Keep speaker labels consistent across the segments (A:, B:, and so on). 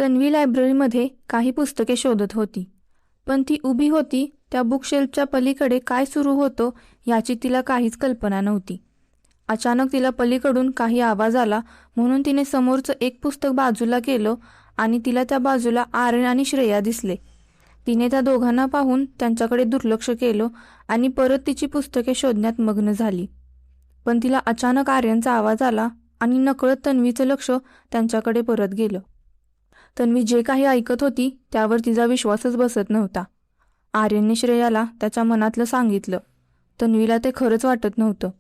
A: तन्वी लायब्ररीमध्ये काही पुस्तके शोधत होती, पण ती उभी होती त्या बुकशेल्फच्या पलीकडे काय सुरू होतं याची तिला काहीच कल्पना नव्हती. अचानक तिला पलीकडून काही आवाज आला, म्हणून तिने समोरचं एक पुस्तक बाजूला केलं आणि तिला त्या बाजूला आर्यन आणि श्रेया दिसले. तिने त्या दोघांना पाहून त्यांच्याकडे दुर्लक्ष केलं आणि परत तिची पुस्तके शोधण्यात मग्न झाली. पण तिला अचानक आर्यनचा आवाज आला आणि नकळत तन्वीचं लक्ष त्यांच्याकडे परत गेलं. तन्वी जे काही ऐकत होती त्यावर तिचा विश्वासच बसत नव्हता. आर्यनने श्रेयाला त्याच्या मनातलं सांगितलं. तन्वीला ते खरंच वाटत नव्हतं.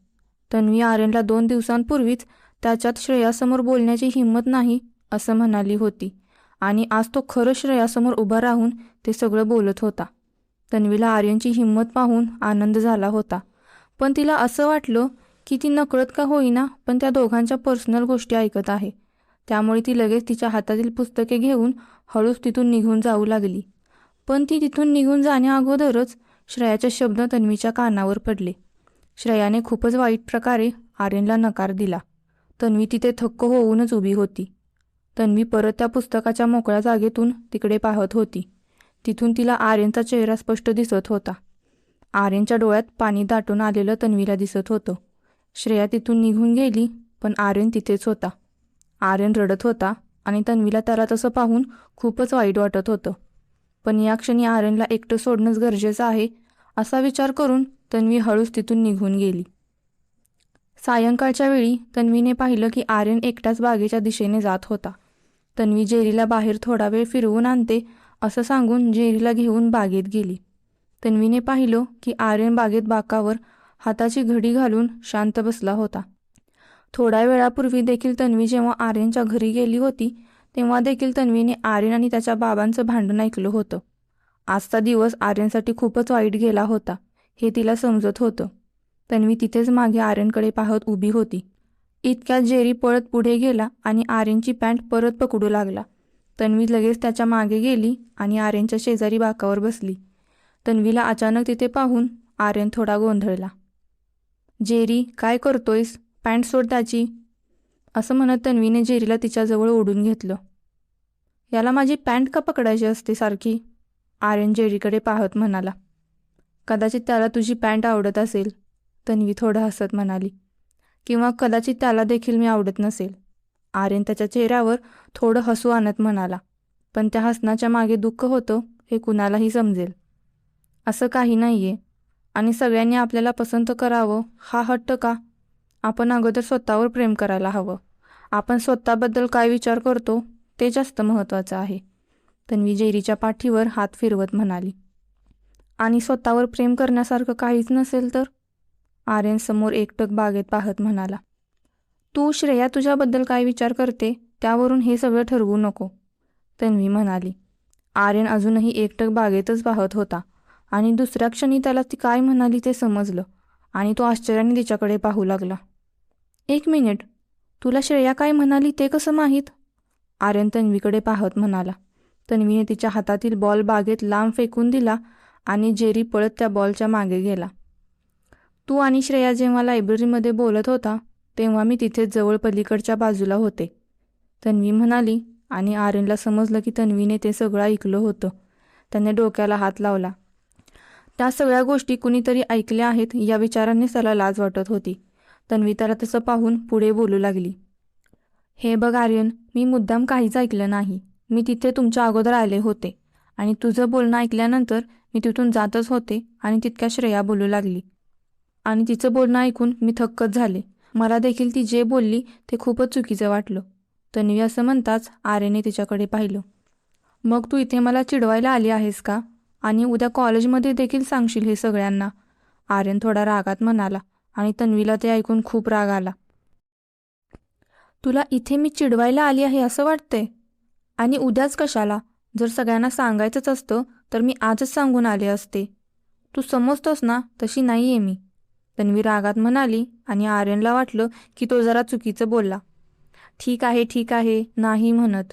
A: तन्वी आर्यनला 2 दिवसांपूर्वीच त्याच्यात श्रेयासमोर बोलण्याची हिंमत नाही असं म्हणाली होती आणि आज तो खरं श्रेयासमोर उभा राहून ते सगळं बोलत होता. तन्वीला आर्यनची हिंमत पाहून आनंद झाला होता, पण तिला असं वाटलं की ती नकळत का होईना पण त्या दोघांच्या पर्सनल गोष्टी ऐकत आहे. त्यामुळे ती लगेच तिच्या हातातील पुस्तके घेऊन हळूच तिथून निघून जाऊ लागली. पण ती तिथून निघून जाण्याअगोदरच श्रेयाचे शब्द तन्वीच्या कानावर पडले. श्रेयाने खूपच वाईट प्रकारे आर्यनला नकार दिला. तन्वी तिथे थक्क होऊनच उभी होती. तन्वी परत त्या पुस्तकाच्या मोकळ्या जागेतून तिकडे पाहत होती. तिथून तिला आर्यनचा चेहरा स्पष्ट दिसत होता. आर्यनच्या डोळ्यात पाणी दाटून आलेलं तन्वीला दिसत होतं. श्रेया तिथून निघून गेली, पण आर्यन तिथेच होता. आर्यन रडत होता आणि तन्वीला त्याला तसं पाहून खूपच वाईट वाटत होतं. पण या क्षणी आर्यनला एकटं सोडणंच गरजेचं आहे असा विचार करून तन्वी हळूच तिथून निघून गेली. सायंकाळच्या वेळी तन्वीने पाहिलं की आर्यन एकटाच बागेच्या दिशेने जात होता. तन्वी जेरीला बाहेर थोडा वेळ फिरवून आणते असं सांगून जेरीला घेऊन बागेत गेली. तन्वीने पाहिलं की आर्यन बागेत बाकावर हाताची घडी घालून शांत बसला होता. थोड्या वेळापूर्वी देखील तन्वी जेव्हा आर्यनच्या घरी गेली होती तेव्हा देखील तन्वीने आर्यन आणि त्याच्या बाबांचं भांडण ऐकलं होतं. आजचा दिवस आर्यनसाठी खूपच वाईट गेला होता हे तिला समजत होतं. तन्वी तिथेच मागे आर्यनकडे पाहत उभी होती. इतक्यात जेरी पळत पुढे गेला आणि आर्यनची पॅन्ट परत पकडू लागला. तन्वी लगेच त्याच्या मागे गेली आणि आर्यनच्या शेजारी बाकावर बसली. तन्वीला अचानक तिथे पाहून आर्यन थोडा गोंधळला. जेरी, काय करतोयस? पॅन्ट सोड त्याची, असं म्हणत तन्वीने जेरीला तिच्याजवळ ओढून घेतलं. याला माझी पॅन्ट का पकडायची असते सारखी? आर्यन जेरीकडे पाहत म्हणाला. कदाचित त्याला तुझी पॅन्ट आवडत असेल, तन्वी थोडं हसत म्हणाली. किंवा कदाचित त्याला देखील मी आवडत नसेल, आर्यन त्याच्या चेहऱ्यावर थोडं हसू आणत म्हणाला. पण त्या हसण्याच्या मागे दुःख होतं हे कुणालाही समजेल. असं काही नाहीये आणि सगळ्यांनी आपल्याला पसंत करावं हा हट्ट का? आपण अगोदर स्वतःवर प्रेम करायला हवं. आपण स्वतःबद्दल काय विचार करतो ते जास्त महत्त्वाचं आहे, तन्वी जेरीच्या पाठीवर हात फिरवत म्हणाली. आणि स्वतःवर प्रेम करण्यासारखं काहीच नसेल तर? आर्यन समोर एकटक बागेत पाहत म्हणाला. तू श्रेया तुझ्याबद्दल काय विचार करते त्यावरून हे सगळं ठरवू नको, तन्वी म्हणाली. आर्यन अजूनही एकटक बागेतच पाहत होता आणि दुसऱ्या क्षणी त्याला ती काय म्हणाली ते समजलं आणि तो आश्चर्याने तिच्याकडे पाहू लागला. 1 मिनिट, तुला श्रेया काय म्हणाली ते कसं माहीत? आर्यन तन्वीकडे पाहत म्हणाला. तन्वीने तिच्या हातातील बॉल बागेत लांब फेकून दिला आणि जेरी पळत त्या बॉलच्या मागे गेला. तू आणि श्रेया जेव्हा लायब्ररीमध्ये बोलत होता तेव्हा मी तिथेच जवळ पलीकडच्या बाजूला होते, तन्वी म्हणाली आणि आर्यनला समजलं की तन्वीने ते सगळं ऐकलं होतं. त्याने डोक्याला हात लावला. त्या सगळ्या गोष्टी कुणीतरी ऐकल्या आहेत या विचाराने त्याला लाज वाटत होती. तन्वी त्याला तसं पाहून पुढे बोलू लागली. हे बघ आर्यन, मी मुद्दाम काहीच ऐकलं नाही. मी तिथे तुमच्या अगोदर आले होते आणि तुझं बोलणं ऐकल्यानंतर मी तिथून जातच होते आणि तितक्या श्रेया बोलू लागली आणि तिचं बोलणं ऐकून मी थक्कच झाले. मला देखील ती जे बोलली ते खूपच चुकीचं वाटलं, तन्वी असं म्हणताच आर्यने तिच्याकडे पाहिलं. मग तू इथे मला चिडवायला आली आहेस का? आणि उद्या कॉलेजमध्ये देखील सांगशील हे सगळ्यांना? आर्यन थोडा रागात म्हणाला आणि तन्वीला ते ऐकून खूप राग आला. तुला इथे मी चिडवायला आली आहे असं वाटतंय? आणि उद्याच कशाला? जर सगळ्यांना सांगायचंच असतं तर मी आजच सांगून आले असते. तू समजतोस ना तशी नाही आहे मी, तन्वी रागात म्हणाली आणि आर्यनला वाटलं की तो जरा चुकीचं बोलला. ठीक आहे नाही म्हणत,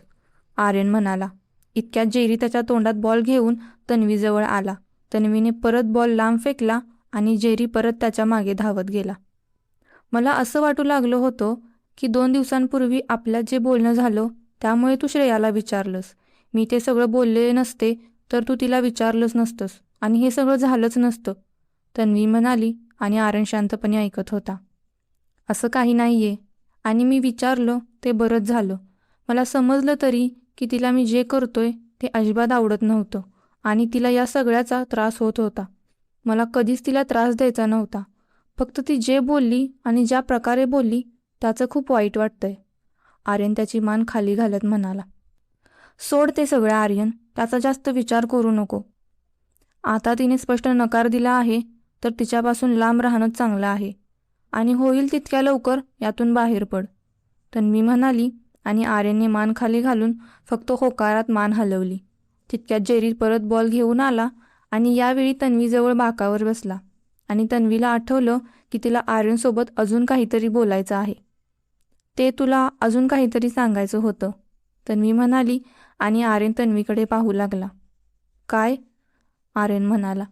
A: आर्यन म्हणाला. इतक्यात जेरी त्याच्या तोंडात बॉल घेऊन तन्वीजवळ आला. तन्वीने परत बॉल लांब फेकला आणि जेरी परत त्याच्या मागे धावत गेला. मला असं वाटू लागलं होतं की 2 दिवसांपूर्वी आपल्यात जे बोलणं झालं त्यामुळे तू श्रेयाला विचारलंस. मी ते सगळं बोलले नसते तर तू तिला विचारलंच नसतंस आणि हे सगळं झालंच नसतं, तन्वी म्हणाली आणि आर्यन शांतपणे ऐकत होता. असं काही नाहीये आणि मी विचारलं ते बरंच झालं. मला समजलं तरी की तिला मी जे करतोय ते अजिबात आवडत नव्हतं आणि तिला या सगळ्याचा त्रास होत होता. मला कधीच तिला त्रास द्यायचा नव्हता. फक्त ती जे बोलली आणि ज्या प्रकारे बोलली त्याचं खूप वाईट वाटतंय. आर्यन त्याची मान खाली घालत म्हणाला. सोड ते सगळं आर्यन, त्याचा जास्त विचार करू नको. आता तिने स्पष्ट नकार दिला आहे तर तिच्यापासून लांब राहणंच चांगलं आहे आणि होईल तितक्या लवकर यातून बाहेर पड, तन्वी म्हणाली आणि आर्यनने मान खाली घालून फक्त होकारात मान हलवली. तितक्यात जेरी परत बॉल घेऊन आला आणि यावेळी तन्वीजवळ बाकावर बसला आणि तन्वीला आठवलं की तिला आर्यनसोबत अजून काहीतरी बोलायचं आहे. ते तुला अजून काहीतरी सांगायचं होतं, तन्वी म्हणाली आणि आर्यन तन्वीकडे पाहू लागला. काय? आर्यन म्हणाला.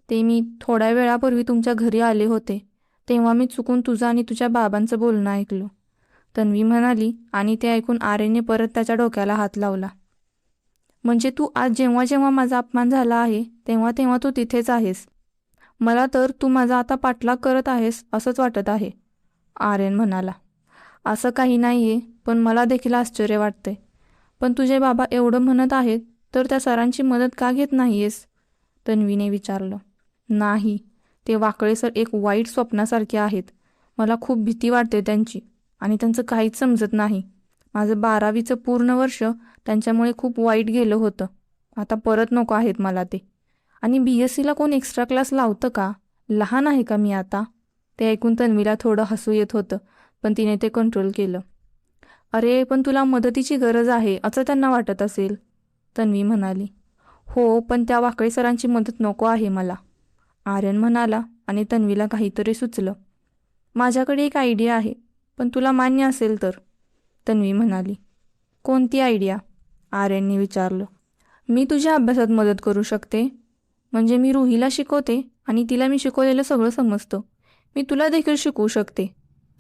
A: ते मी थोड्या वेळापूर्वी तुमच्या घरी आले होते तेव्हा मी चुकून तुझं आणि तुझ्या बाबांचं बोलणं ऐकलं, तन्वी म्हणाली आणि ते ऐकून आर्यनने परत त्याच्या डोक्याला हात लावला. म्हणजे तू आज जेव्हा जेव्हा माझा अपमान झाला आहे तेव्हा तेव्हा तू तिथेच आहेस. मला तर तू माझा आता पाठलाग करत आहेस असंच वाटत आहे, आर्यन म्हणाला. असं काही नाहीये, पण मला देखील आश्चर्य वाटते. पण तुझे बाबा एवढं म्हणत आहेत तर त्या सरांची मदत का घेत नाहीयेस, तन्वीने विचारलं. नाही, ते वाकळे सर एक वाईट स्वप्नासारखे आहेत. मला खूप भीती वाटते त्यांची आणि त्यांचं काहीच समजत नाही. माझं 12वीचं पूर्ण वर्ष त्यांच्यामुळे खूप वाईट गेलं होतं. आता परत नको आहेत मला ते. आणि BScला कोण एक्स्ट्रा क्लास लावतं का? लहान आहे का मी आता? ते ऐकून तन्वीला थोडं हसू येत होतं, पण तिने ते कंट्रोल केलं. अरे पण तुला मदतीची गरज आहे असं त्यांना वाटत असेल, तन्वी म्हणाली. हो, पण त्या वाकळे सरांची मदत नको आहे मला, आर्यन म्हणाला आणि तन्वीला काहीतरी सुचलं. माझ्याकडे एक आयडिया आहे, पण तुला मान्य असेल तर, तन्वी म्हणाली. कोणती आयडिया? आर्यनने विचारलं. मी तुझ्या अभ्यासात मदत करू शकते. म्हणजे मी रुहीला शिकवते आणि तिला मी शिकवलेलं सगळं समजतं. मी तुला देखील शिकवू शकते,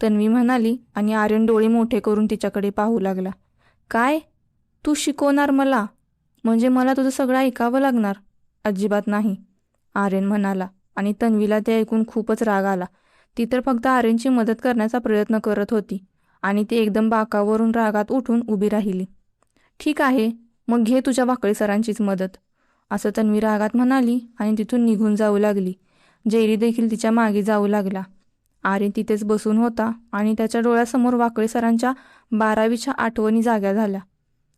A: तन्वी म्हणाली आणि आर्यन डोळे मोठे करून तिच्याकडे पाहू लागला. काय? तू शिकवणार मला? म्हणजे मला तुझं सगळं ऐकावं लागणार? अजिबात नाही, आर्यन म्हणाला आणि तन्वीला ते ऐकून खूपच राग आला. ती तर फक्त आर्यनची मदत करण्याचा प्रयत्न करत होती आणि ती एकदम बाकावरून रागात उठून उभी राहिली. ठीक आहे, मग घे तुझ्या वाकळे सरांचीच मदत, असं तन्वी रागात म्हणाली आणि तिथून निघून जाऊ लागली. जेरी देखील तिच्या मागे जाऊ लागला. आर्यन तिथेच बसून होता आणि त्याच्या डोळ्यासमोर वाकळे सरांच्या 12वीच्या आठवणी जाग्या झाल्या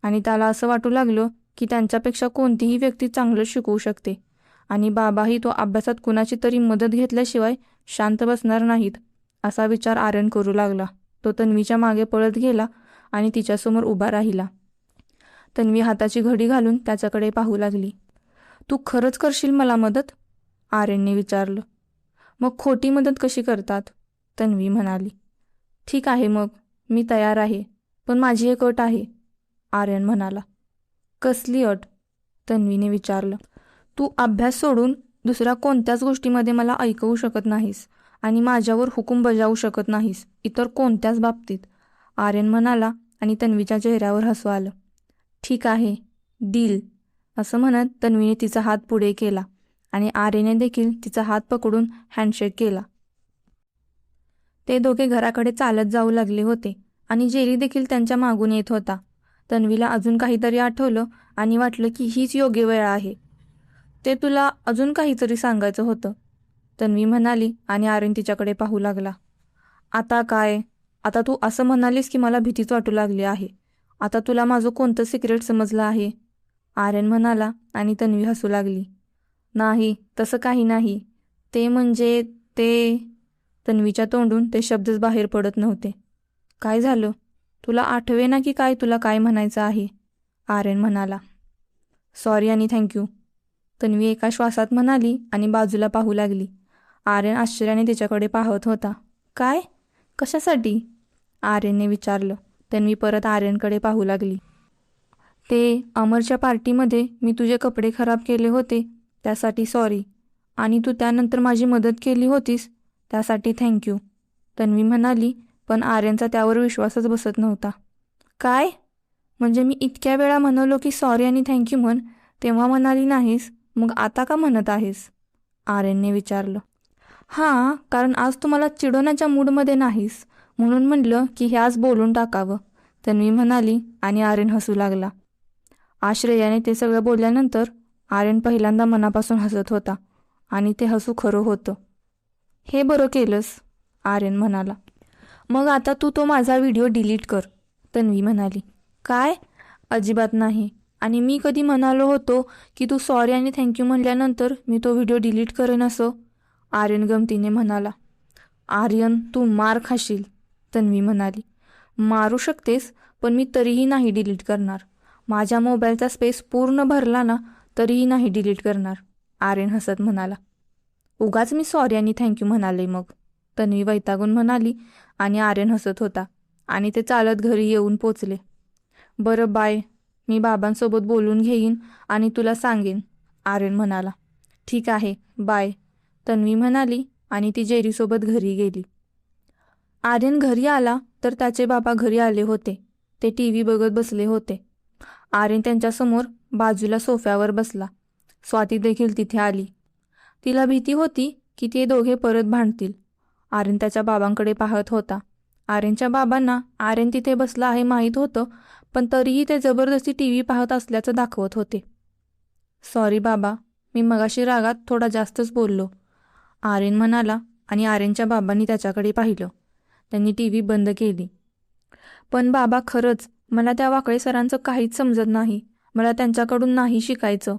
A: आणि त्याला असं वाटू लागलं की त्यांच्यापेक्षा कोणतीही व्यक्ती चांगलं शिकवू शकते आणि बाबाही तो अभ्यासात कुणाची तरी मदत घेतल्याशिवाय शांत बसणार नाहीत, असा विचार आर्यन करू लागला. तो तन्वीच्या मागे पळत गेला आणि तिच्यासमोर उभा राहिला. तन्वी हाताची घडी घालून त्याच्याकडे पाहू लागली. तू खरंच करशील मला मदत? आर्यनने विचारलं. मग खोटी मदत कशी करतात? तन्वी म्हणाली. ठीक आहे मग, मी तयार आहे, पण माझी एक अट आहे, आर्यन म्हणाला. कसली अट? तन्वीने विचारलं. तू अभ्यास सोडून दुसऱ्या कोणत्याच गोष्टीमध्ये मला ऐकवू शकत नाहीस आणि माझ्यावर हुकूम बजावू शकत नाहीस, इतर कोणत्याच बाबतीत, आर्यन म्हणाला आणि तन्वीच्या चेहऱ्यावर हसू आलं. ठीक आहे, डील, असं म्हणत तन्वीने तिचा हात पुढे केला आणि आर्यनने देखील तिचा हात पकडून हँडशेक केला. ते दोघे घराकडे चालत जाऊ लागले होते आणि जेरी देखील त्यांच्या मागून येत होता. तन्वीला अजून काहीतरी आठवलं आणि वाटलं की हीच योग्य वेळ आहे. ते तुला अजून काहीतरी सांगायचं होतं, तन्वी म्हणाली आणि आर्यन तिच्याकडे पाहू लागला. आता काय? आता तू असं म्हणालीस की मला भीतीच वाटू लागली आहे. आता तुला माझं कोणतं सिक्रेट समजलं आहे, आर्यन म्हणाला आणि तन्वी हसू लागली. नाही, तसं काही नाही. ते म्हणजे ते, तन्वीच्या तोंडून ते शब्दच बाहेर पडत नव्हते. काय झालं? तुला आठवे ना की काय तुला काय म्हणायचं आहे, आर्यन म्हणाला. सॉरी आणि थँक्यू, तन्वी एका श्वासात म्हणाली आणि बाजूला पाहू लागली. आर्यन आश्चर्याने तिच्याकडे पाहत होता. काय? कशासाठी? आर्यनने विचारलं. तन्वी परत आर्यनकडे पाहू लागली. ते अमरच्या पार्टीमध्ये मी तुझे कपडे खराब केले होते त्यासाठी सॉरी, आणि तू त्यानंतर माझी मदत केली होतीस त्यासाठी थँक्यू, तन्वी म्हणाली, पण आर्यनचा त्यावर विश्वासच बसत नव्हता. काय? म्हणजे मी इतक्या वेळा म्हणालो की सॉरी आणि थँक्यू म्हण, तेव्हा म्हणाली नाहीस, मग आता का म्हणत आहेस? आर्यनने विचारलं. हां, कारण आज तू मला चिडवण्याच्या मूडमध्ये नाहीस, म्हणून म्हणलं की हे आज बोलून टाकावं, तन्वी म्हणाली आणि आर्यन हसू लागला. श्रेयाने ते सगळं बोलल्यानंतर आर्यन पहिल्यांदा मनापासून हसत होता आणि ते हसू खरं होतं. हे बरं केलंस, आर्यन म्हणाला. मग आता तू तो माझा व्हिडिओ डिलीट कर, तन्वी म्हणाली. काय? अजिबात नाही. आणि मी कधी म्हणालो होतो की तू सॉरी आणि थँक्यू म्हणल्यानंतर मी तो व्हिडिओ डिलीट करेन असं? आर्यन गमतीने म्हणाला. आर्यन, तू मार खाशील, तन्वी म्हणाली. मारू शकतेस, पण मी तरीही नाही डिलीट करणार. माझ्या मोबाईलचा स्पेस पूर्ण भरला ना, तरीही नाही डिलीट करणार, आर्यन हसत म्हणाला. उगाच मी सॉरी आणि थँक्यू म्हणाले मग, तन्वी वैतागून म्हणाली आणि आर्यन हसत होता आणि ते चालत घरी येऊन पोचले. बरं बाय, मी बाबांसोबत बोलून घेईन आणि तुला सांगेन, आर्यन म्हणाला. ठीक आहे, बाय, तन्वी म्हणाली आणि ती जेरीसोबत घरी गेली. आर्यन घरी आला तर त्याचे बाबा घरी आले होते. ते TV बघत बसले होते. आर्यन त्यांच्यासमोर बाजूला सोफ्यावर बसला. स्वाती देखील तिथे आली. तिला भीती होती की ते दोघे परत भांडतील. आर्यन त्याच्या बाबांकडे पाहत होता. आर्यनच्या बाबांना आर्यन तिथे बसला आहे माहीत होतं, पण तरीही ते जबरदस्ती TV पाहत असल्याचं दाखवत होते. सॉरी बाबा, मी मगाशी रागात थोडा जास्तच बोललो, आर्यन म्हणाला आणि आर्यनच्या बाबांनी त्याच्याकडे पाहिलं. त्यांनी TV बंद केली. पण बाबा, खरंच मला त्या वाकळे सरांचं काहीच समजत नाही. मला त्यांच्याकडून नाही शिकायचं,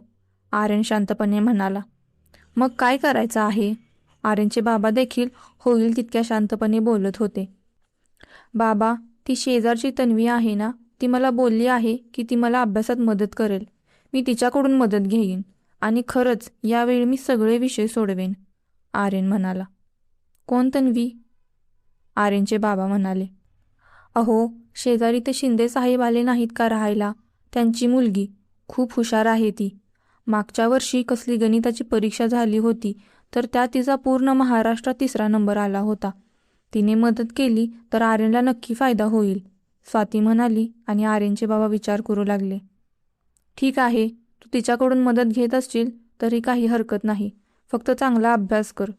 A: आर्यन शांतपणे म्हणाला. मग काय करायचं आहे? आर्यनचे बाबा देखील होईल तितक्या शांतपणे बोलत होते. बाबा, ती शेजारची तन्वी आहे ना, ती मला बोलली आहे की ती मला अभ्यासात मदत करेल. मी तिच्याकडून मदत घेईन आणि खरंच यावेळी मी सगळे विषय सोडवेन, आर्यन म्हणाला. कोण तन्वी? आर्यनचे बाबा म्हणाले. अहो, शेजारी ते शिंदे साहेब आले नाहीत का राहायला? त्यांची मुलगी खूप हुशार आहे ती. मागच्या वर्षी कसली गणिताची परीक्षा झाली होती, तर त्यात तिचा पूर्ण महाराष्ट्रात 3रा नंबर आला होता. तिने मदत केली तर आर्यनला नक्की फायदा होईल, स्वाती म्हणाली आणि आर्यनचे बाबा विचार करू लागले. ठीक आहे, तू तिच्याकडून मदत घेत असशील तरी काही हरकत नाही. फक्त चांगला अभ्यास कर,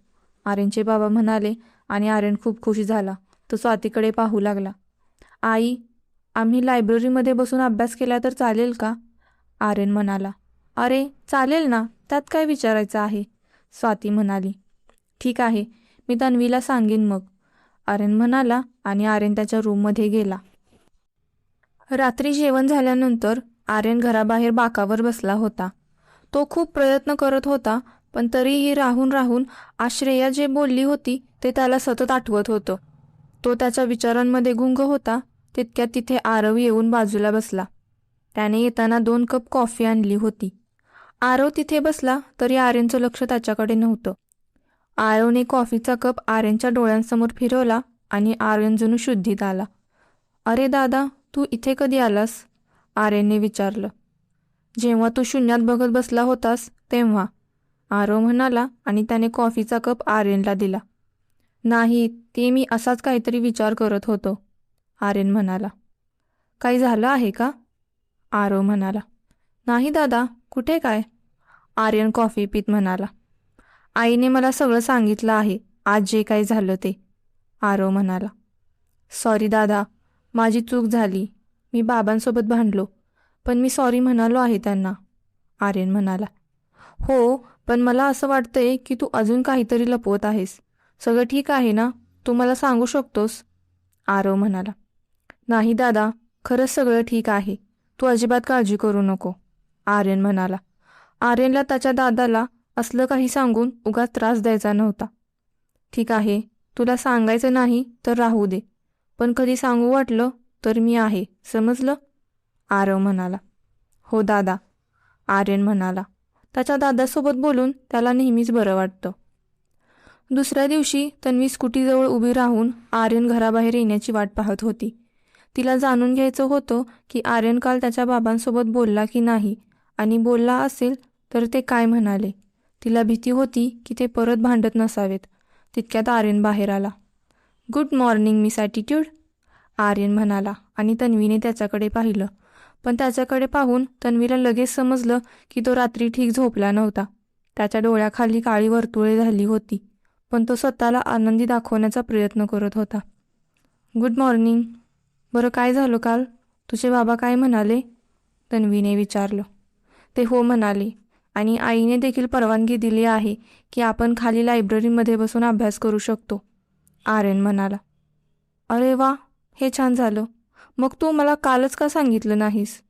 A: आर्यनचे बाबा म्हणाले आणि आर्यन खूप खुश झाला. तो स्वातीकडे पाहू लागला. आई, आम्ही लायब्ररीमध्ये बसून अभ्यास केला तर चालेल का? आर्यन म्हणाला. अरे चालेल ना, त्यात काय विचारायचं आहे, स्वाती म्हणाली. ठीक आहे, मी तन्वीला सांगेन मग, आर्यन म्हणाला आणि आर्यन त्याच्या रूममध्ये गेला. रात्री जेवण झाल्यानंतर आर्यन घराबाहेर बाकावर बसला होता. तो खूप प्रयत्न करत होता, पण तरीही राहून राहून श्रेया जे बोलली होती ते त्याला सतत आठवत होतं. तो त्याच्या विचारांमध्ये गुंग होता. तितक्यात तिथे आरव येऊन बाजूला बसला. त्याने येताना 2 कप कॉफी आणली होती. आरव तिथे बसला तरी आर्यनचं लक्ष त्याच्याकडे नव्हतं. आरवने कॉफीचा कप आर्यनच्या डोळ्यांसमोर फिरवला आणि आर्यन जणू शुद्धीत आला. अरे दादा, तू इथे कधी आलास? आर्यनने विचारलं. जेव्हा तू शून्यात बघत बसला होतास तेव्हा, आरव म्हणाला आणि त्याने कॉफीचा कप आर्यनला दिला. नाही, ते मी असाच काहीतरी विचार करत होतो, आर्यन म्हणाला. काही झालं आहे का? आरव म्हणाला. नाही दादा, कुठे काय, आर्यन कॉफी पीत म्हणाला. आईने मला सगळं सांगितलं आहे आज जे काही झालं ते, आरव म्हणाला. सॉरी दादा, माझी चूक झाली. मी बाबांसोबत भांडलो, पण मी सॉरी म्हणालो आहे त्यांना, आर्यन म्हणाला. हो, पण मला असं वाटतंय की तू अजून काहीतरी लपवत आहेस. सगळं ठीक आहे ना? तू मला सांगू शकतोस, आरव म्हणाला. नाही दादा, खरंच सगळं ठीक आहे. तू अजिबात काळजी करू नको, आर्यन म्हणाला. आर्यनला त्याच्या दादाला असलं काही सांगून उगाच त्रास द्यायचा नव्हता. ठीक आहे, तुला सांगायचं नाही तर राहू दे, पण कधी सांगू वाटलं तर मी आहे, समजलं, आरव म्हणाला. हो दादा, आर्यन म्हणाला. त्याच्या दादासोबत बोलून त्याला नेहमीच बरं वाटतं. दुसऱ्या दिवशी तन्वी स्कूटीजवळ उभी राहून आर्यन घराबाहेर येण्याची वाट पाहत होती. तिला जाणून घ्यायचं होतं की आर्यन काल त्याच्या बाबांसोबत बोलला की नाही, आणि बोलला असेल तर ते काय म्हणाले. तिला भीती होती की ते परत भांडत नसावेत. तितक्यात आर्यन बाहेर आला. Good morning miss attitude, Aryan म्हणाला आणि तन्वीने त्याच्याकडे पाहिलं. पण त्याच्याकडे पाहून तन्वीला लगेच समजलं की तो रात्री ठीक झोपला नव्हता. त्याच्या डोळ्याखाली काळी वर्तुळे झाली होती, पण तो स्वतःला आनंदी दाखवण्याचा प्रयत्न करत होता. Good morning. बरं, काय झालं काल? तुझे बाबा काय म्हणाले? तन्वीने विचारलं. ते हो म्हणाले, आणि आईने देखील परवानगी दिली आहे की आपण खाली लायब्ररीमध्ये बसून अभ्यास करू शकतो, आर्यन म्हणाला. अरे वा, हे छान झालं. मग तू मला कालच का सांगितलं नाहीस?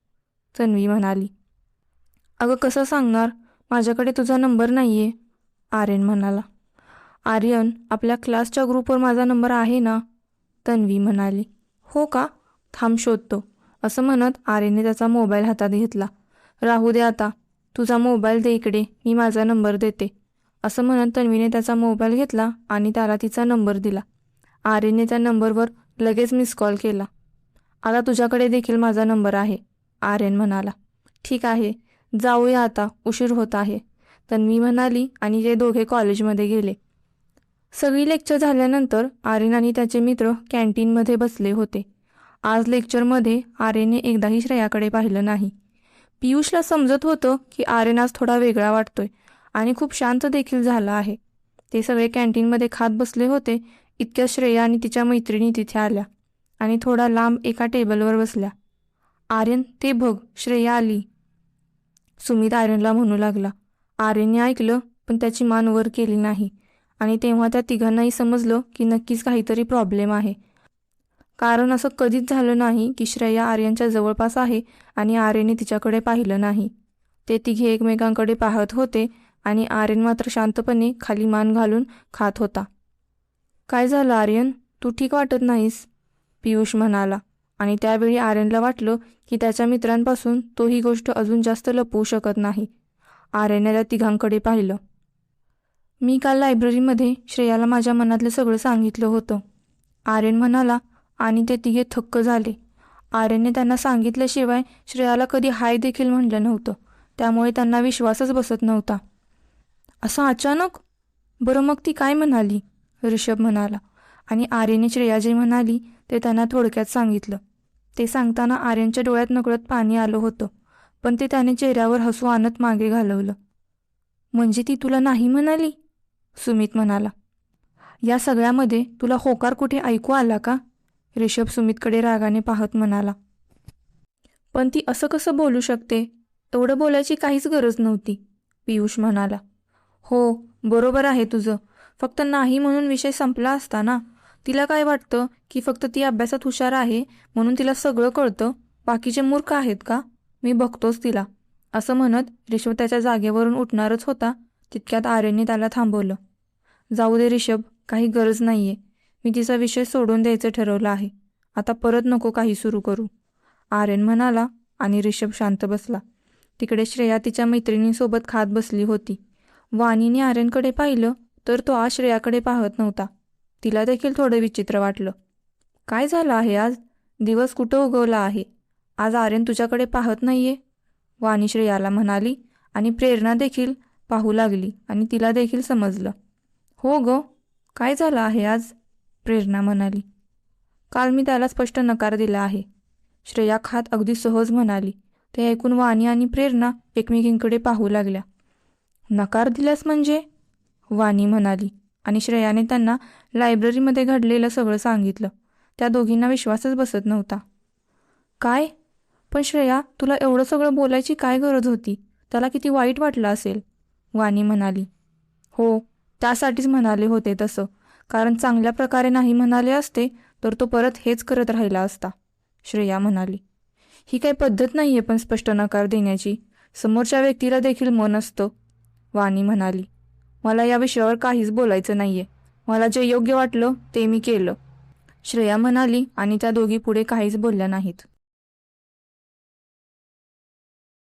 A: तन्वी म्हणाली. अगं कसं सांगणार, माझ्याकडे तुझा नंबर नाही आहे, आर्यन म्हणाला. आर्यन, आपल्या क्लासच्या ग्रुपवर माझा नंबर आहे ना? तन्वी म्हणाली. हो का? थांब शोधतो, असं म्हणत आर्यनने त्याचा मोबाईल हातात घेतला. राहू दे आता, तुझा मोबाईल दे इकडे, मी माझा नंबर देते, असं म्हणत तन्वीने त्याचा मोबाईल घेतला आणि त्याला तिचा नंबर दिला. आर्यनने त्या नंबरवर लगेच मिस कॉल केला. आता तुझ्याकडे देखील माझा नंबर आहे, आर्यन म्हणाला. ठीक आहे, जाऊया आता, उशीर होत आहे, तन्वी म्हणाली आणि ते दोघे कॉलेजमध्ये गेले. सगळी लेक्चर झाल्यानंतर आर्यन आणि त्याचे मित्र कॅन्टीनमध्ये बसले होते. आज लेक्चरमध्ये आर्यनने एकदाही श्रेयाकडे पाहिलं नाही. पियुषला समजत होतं की आर्यन आज थोडा वेगळा वाटतोय आणि खूप शांत देखील झाला आहे. ते सगळे कॅन्टीनमध्ये खात बसले होते. इतक्या श्रेया आणि तिच्या मैत्रिणी तिथे आल्या आणि थोडा लांब एका टेबलवर बसल्या. आर्यन, ते बघ, श्रेया आली, सुमित आर्यनला म्हणू लागला. आर्यनने ऐकलं, पण त्याची मान वर केली नाही, आणि तेव्हा त्या तिघांनाही समजलं की नक्कीच काहीतरी प्रॉब्लेम आहे. कारण असं कधीच झालं नाही की श्रेया आर्यनच्या जवळपास आहे आणि आर्यनने तिच्याकडे पाहिलं नाही. ते तिघे एकमेकांकडे पाहत होते आणि आर्यन मात्र शांतपणे खाली मान घालून खात होता. काय झालं आर्यन, तू ठीक वाटत नाहीस, पियुष म्हणाला, आणि त्यावेळी आर्यनला वाटलं की त्याच्या मित्रांपासून तो ही गोष्ट अजून जास्त लपवू शकत नाही. आर्यनने त्या तिघांकडे पाहिलं. मी काल लायब्ररीमध्ये श्रेयाला माझ्या मनातलं सगळं सांगितलं होतं, आर्यन म्हणाला, आणि ते तिघे थक्क झाले. आर्यनने त्यांना सांगितल्याशिवाय श्रेयाला कधी हाय देखील म्हणलं नव्हतं, त्यामुळे त्यांना विश्वासच बसत नव्हता. असं अचानक? बरं, मग ती काय म्हणाली, ऋषभ म्हणाला, आणि आर्यनने श्रेया जे म्हणाली ते त्यांना थोडक्यात सांगितलं. ते सांगताना आर्यनच्या डोळ्यात नकळत पाणी आलं होतं, पण ते त्याने चेहऱ्यावर हसू आणत मागे घालवलं. म्हणजे ती तुला नाही म्हणाली, सुमित म्हणाला. या सगळ्यामध्ये तुला होकार कुठे ऐकू आला का, ऋषभ सुमितकडे रागाने पाहत म्हणाला. पण ती असं कसं बोलू शकते, एवढं बोलायची काहीच गरज नव्हती, पियुष म्हणाला. हो, बरोबर आहे तुझं, फक्त नाही म्हणून विषय संपला असता ना. तिला काय वाटतं की फक्त ती अभ्यासात हुशार आहे म्हणून तिला सगळं कळतं, बाकीचे मूर्ख आहेत का? मी बघतोच तिला, असं म्हणत ऋषभ त्याच्या जागेवरून उठणारच होता, तितक्यात आर्यनने त्याला थांबवलं. जाऊ दे ऋषभ, काही गरज नाहीये, मी तिचा विषय सोडून द्यायचं ठरवलं आहे, आता परत नको काही सुरू करू, आर्यन म्हणाला, आणि ऋषभ शांत बसला. तिकडे श्रेया तिच्या मैत्रिणींसोबत खात बसली होती. वाणीने आर्यनकडे पाहिलं तर तो आज श्रेयाकडे पाहत नव्हता. तिला देखील थोडं विचित्र वाटलं. काय झालं आहे आज, दिवस कुठं उगवला आहे, आज आर्यन तुझ्याकडे पाहत नाहीये, वाणी श्रेयाला म्हणाली, आणि प्रेरणा देखील पाहू लागली आणि तिला देखील समजलं. हो ग, काय झालं आहे आज, प्रेरणा म्हणाली. काल मी त्याला स्पष्ट नकार दिला आहे, श्रेया खात अगदी सहज म्हणाली. ते ऐकून वाणी आणि प्रेरणा एकमेकींकडे पाहू लागल्या. नकार दिल्यास म्हणजे, वाणी म्हणाली, आणि श्रेयाने त्यांना लायब्ररीमध्ये घडलेलं सगळं सांगितलं. त्या दोघींना विश्वासच बसत नव्हता. काय? पण श्रेया, तुला एवढं सगळं बोलायची काय गरज होती, त्याला किती वाईट वाटलं असेल, वाणी म्हणाली. हो, त्यासाठीच म्हणाले होते तसं, कारण चांगल्या प्रकारे नाही म्हणाले असते तर तो परत हेच करत राहिला असता, श्रेया म्हणाली. ही काही पद्धत नाही आहे पण स्पष्ट नकार देण्याची, समोरच्या व्यक्तीला देखील मन असतं, वाणी म्हणाली. मला या विषयावर काहीच बोलायचं नाहीये, मला जे योग्य वाटलं ते मी केलं, श्रेया म्हणाली, आणि त्या दोघी पुढे काहीच बोलल्या नाहीत.